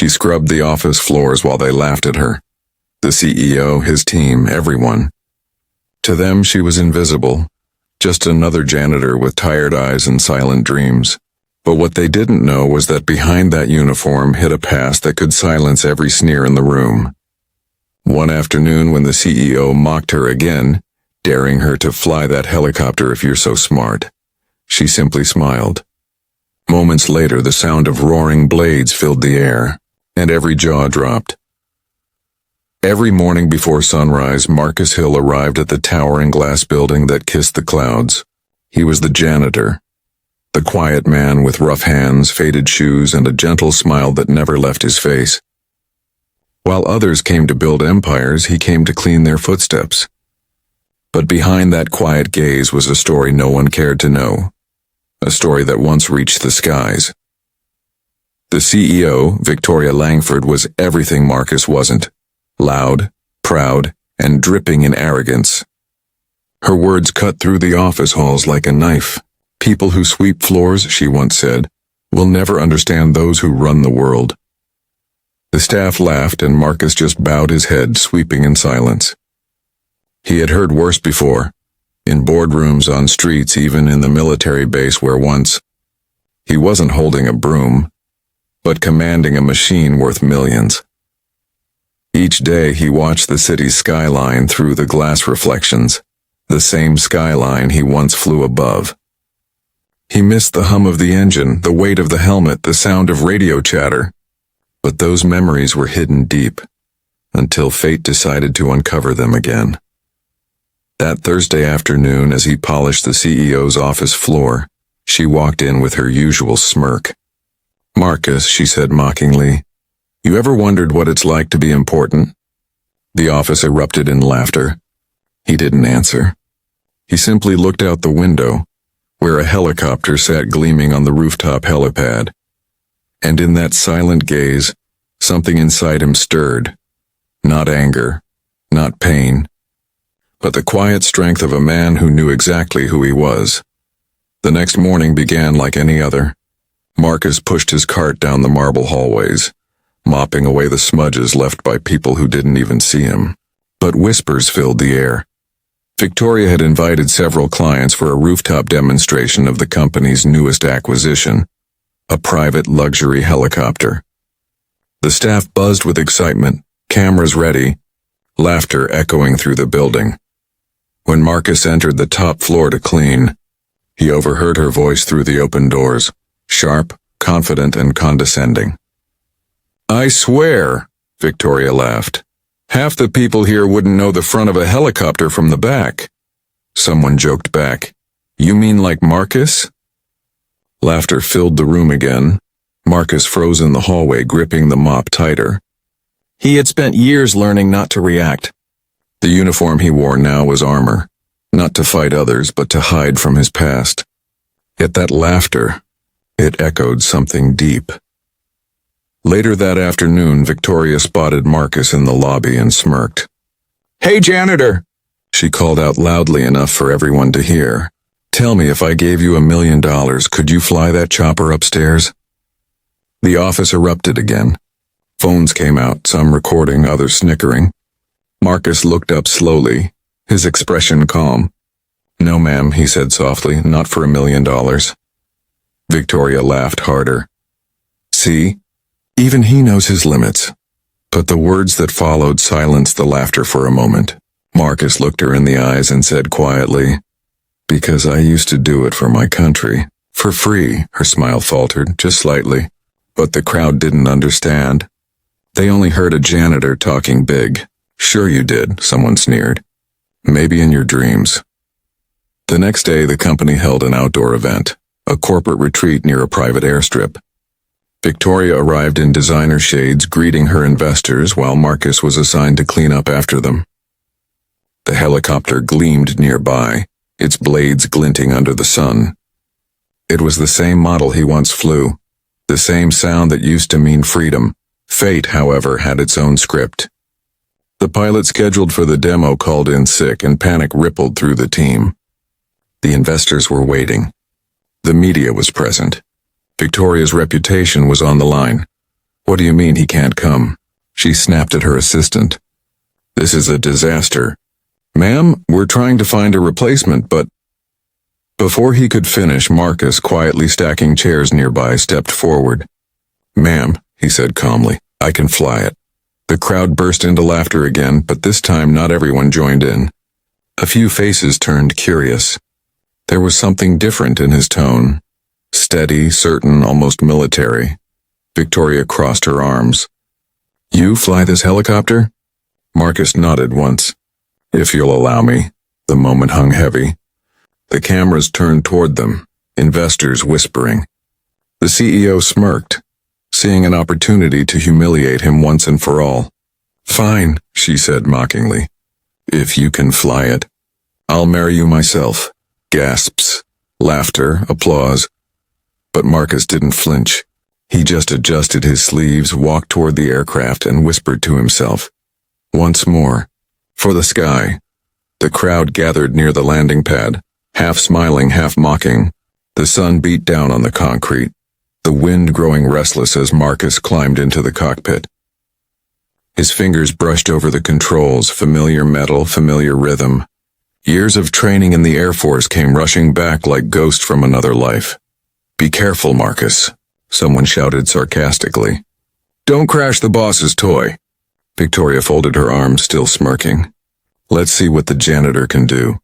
She scrubbed the office floors while they laughed at her. The CEO, his team, everyone. To them, she was invisible, just another janitor with tired eyes and silent dreams. But what they didn't know was that behind that uniform hid a past that could silence every sneer in the room. One afternoon when the CEO mocked her again, daring her to fly that helicopter if you're so smart, she simply smiled. Moments later, the sound of roaring blades filled the air, and every jaw dropped. Every morning before sunrise, Marcus Hill arrived at the towering glass building that kissed the clouds. He was the janitor, the quiet man with rough hands, faded shoes, and a gentle smile that never left his face. While others came to build empires, he came to clean their footsteps. But behind that quiet gaze was a story no one cared to know, a story that once reached the skies. The CEO, Victoria Langford, was everything Marcus wasn't. Loud, proud, and dripping in arrogance. Her words cut through the office halls like a knife. People who sweep floors, she once said, will never understand those who run the world. The staff laughed and Marcus just bowed his head, sweeping in silence. He had heard worse before, in boardrooms, on streets, even in the military base where once he wasn't holding a broom, but commanding a machine worth millions. Each day he watched the city's skyline through the glass reflections, the same skyline he once flew above. He missed the hum of the engine, the weight of the helmet, the sound of radio chatter. But those memories were hidden deep, until fate decided to uncover them again. That Thursday afternoon, as he polished the CEO's office floor, she walked in with her usual smirk. "Marcus," she said mockingly, "you ever wondered what it's like to be important?" The office erupted in laughter. He didn't answer. He simply looked out the window, where a helicopter sat gleaming on the rooftop helipad. And in that silent gaze, something inside him stirred. Not anger, not pain, but the quiet strength of a man who knew exactly who he was. The next morning began like any other. Marcus pushed his cart down the marble hallways, mopping away the smudges left by people who didn't even see him. But whispers filled the air. Victoria had invited several clients for a rooftop demonstration of the company's newest acquisition, a private luxury helicopter. The staff buzzed with excitement, cameras ready, laughter echoing through the building. When Marcus entered the top floor to clean, he overheard her voice through the open doors, sharp, confident, and condescending. "I swear," Victoria laughed, "half the people here wouldn't know the front of a helicopter from the back." Someone joked back, "You mean like Marcus?" Laughter filled the room again. Marcus froze in the hallway, gripping the mop tighter. He had spent years learning not to react. The uniform he wore now was armor, not to fight others, but to hide from his past. Yet that laughter, it echoed something deep. Later that afternoon, Victoria spotted Marcus in the lobby and smirked. "Hey, janitor!" she called out loudly enough for everyone to hear. "Tell me, if I gave you $1 million, could you fly that chopper upstairs?" The office erupted again. Phones came out, some recording, others snickering. Marcus looked up slowly, his expression calm. "No, ma'am," he said softly, "not for $1 million. Victoria laughed harder. "See? Even he knows his limits." But the words that followed silenced the laughter for a moment. Marcus looked her in the eyes and said quietly, "Because I used to do it for my country." "For free," her smile faltered, just slightly. But the crowd didn't understand. They only heard a janitor talking big. "Sure you did," someone sneered. "Maybe in your dreams." The next day, the company held an outdoor event, a corporate retreat near a private airstrip. Victoria arrived in designer shades, greeting her investors, while Marcus was assigned to clean up after them. The helicopter gleamed nearby, its blades glinting under the sun. It was the same model he once flew, the same sound that used to mean freedom. Fate, however, had its own script. The pilot scheduled for the demo called in sick, and panic rippled through the team. The investors were waiting. The media was present. Victoria's reputation was on the line. What do you mean he can't come? She snapped at her assistant. This is a disaster. Ma'am, we're trying to find a replacement, but... Before he could finish, Marcus, quietly stacking chairs nearby, stepped forward. Ma'am, he said calmly, I can fly it. The crowd burst into laughter again, but this time not everyone joined in. A few faces turned curious. There was something different in his tone. Steady, certain, almost military. Victoria crossed her arms. You fly this helicopter? Marcus nodded once. If you'll allow me. The moment hung heavy. The cameras turned toward them, investors whispering. The CEO smirked, seeing an opportunity to humiliate him once and for all. Fine, she said mockingly. If you can fly it, I'll marry you myself. Gasps, laughter, applause. But Marcus didn't flinch. He just adjusted his sleeves, walked toward the aircraft, and whispered to himself. Once more. For the sky. The crowd gathered near the landing pad, half smiling, half mocking. The sun beat down on the concrete, the wind growing restless as Marcus climbed into the cockpit. His fingers brushed over the controls, familiar metal, familiar rhythm. Years of training in the Air Force came rushing back like ghosts from another life. Be careful, Marcus, someone shouted sarcastically. Don't crash the boss's toy. Victoria folded her arms, still smirking. Let's see what the janitor can do.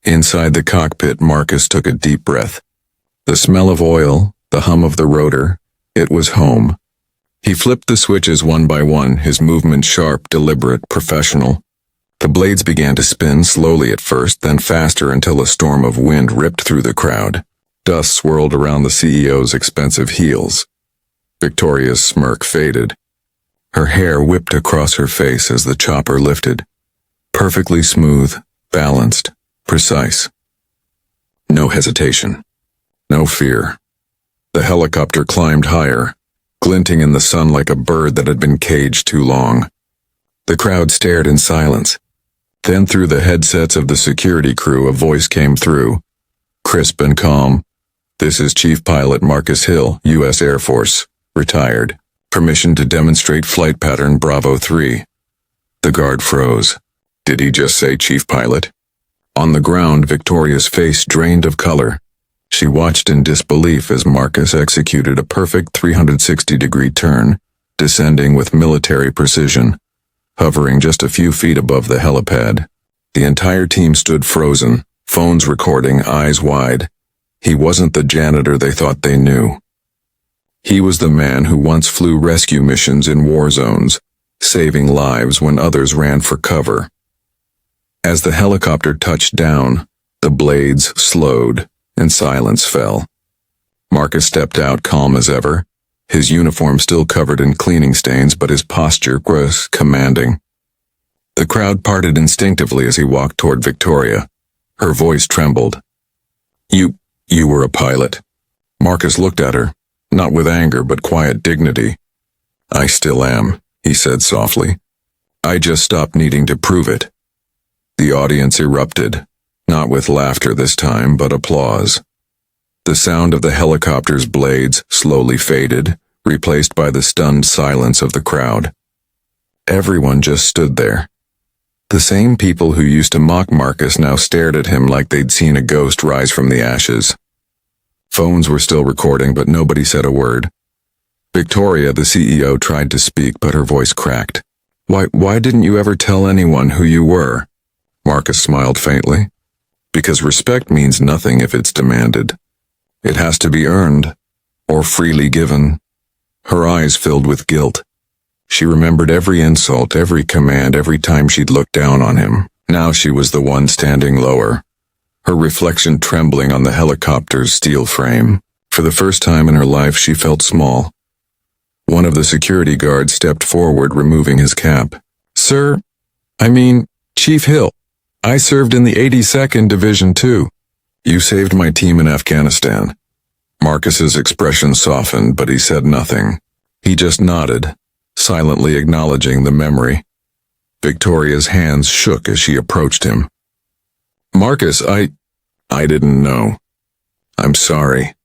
Inside the cockpit, Marcus took a deep breath. The smell of oil, the hum of the rotor, it was home. He flipped the switches one by one, his movement sharp, deliberate, professional. The blades began to spin, slowly at first, then faster until a storm of wind ripped through the crowd. Dust swirled around the CEO's expensive heels. Victoria's smirk faded. Her hair whipped across her face as the chopper lifted. Perfectly smooth, balanced, precise. No hesitation. No fear. The helicopter climbed higher, glinting in the sun like a bird that had been caged too long. The crowd stared in silence. Then through the headsets of the security crew a voice came through, crisp and calm. This is Chief Pilot Marcus Hill, U.S. Air Force, retired. Permission to demonstrate flight pattern Bravo 3. The guard froze. Did he just say Chief Pilot? On the ground, Victoria's face drained of color. She watched in disbelief as Marcus executed a perfect 360-degree turn, descending with military precision, hovering just a few feet above the helipad. The entire team stood frozen, phones recording, eyes wide. He wasn't the janitor they thought they knew. He was the man who once flew rescue missions in war zones, saving lives when others ran for cover. As the helicopter touched down, the blades slowed and silence fell. Marcus stepped out calm as ever, his uniform still covered in cleaning stains, but his posture was commanding. The crowd parted instinctively as he walked toward Victoria. Her voice trembled. You were a pilot. Marcus looked at her, not with anger but quiet dignity. I still am, he said softly. I just stopped needing to prove it. The audience erupted, not with laughter this time, but applause. The sound of the helicopter's blades slowly faded, replaced by the stunned silence of the crowd. Everyone just stood there. The same people who used to mock Marcus now stared at him like they'd seen a ghost rise from the ashes. Phones were still recording, but nobody said a word. Victoria, the CEO, tried to speak, but her voice cracked. Why didn't you ever tell anyone who you were? Marcus smiled faintly. Because respect means nothing if it's demanded. It has to be earned, or freely given. Her eyes filled with guilt. She remembered every insult, every command, every time she'd looked down on him. Now she was the one standing lower, her reflection trembling on the helicopter's steel frame. For the first time in her life, she felt small. One of the security guards stepped forward, removing his cap. Sir, Chief Hill. I served in the 82nd Division too. You saved my team in Afghanistan. Marcus's expression softened, but he said nothing. He just nodded, silently acknowledging the memory. Victoria's hands shook as she approached him. Marcus, I didn't know. I'm sorry.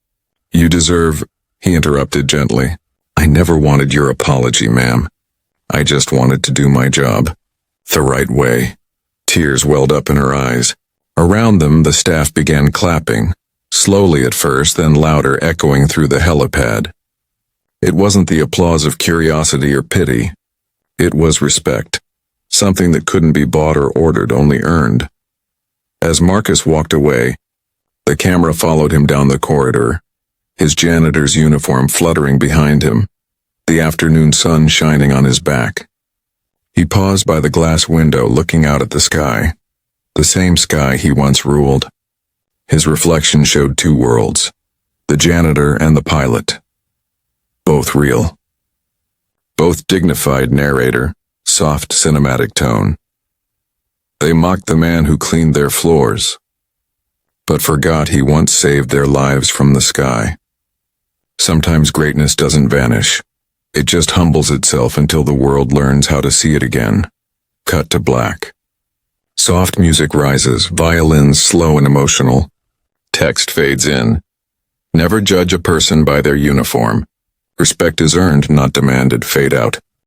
You deserve, he interrupted gently. I never wanted your apology, ma'am. I just wanted to do my job. The right way. Tears welled up in her eyes. Around them, the staff began clapping, slowly at first, then louder, echoing through the helipad. It wasn't the applause of curiosity or pity. It was respect, something that couldn't be bought or ordered, only earned. As Marcus walked away, the camera followed him down the corridor, his janitor's uniform fluttering behind him, the afternoon sun shining on his back. He paused by the glass window, looking out at the sky, the same sky he once ruled. His reflection showed two worlds, the janitor and the pilot. Both real. Both dignified narrator, soft cinematic tone. They mocked the man who cleaned their floors, but forgot he once saved their lives from the sky. Sometimes greatness doesn't vanish. It just humbles itself until the world learns how to see it again. Cut to black. Soft music rises, violins slow and emotional. Text fades in. Never judge a person by their uniform. Respect is earned, not demanded. Fade out.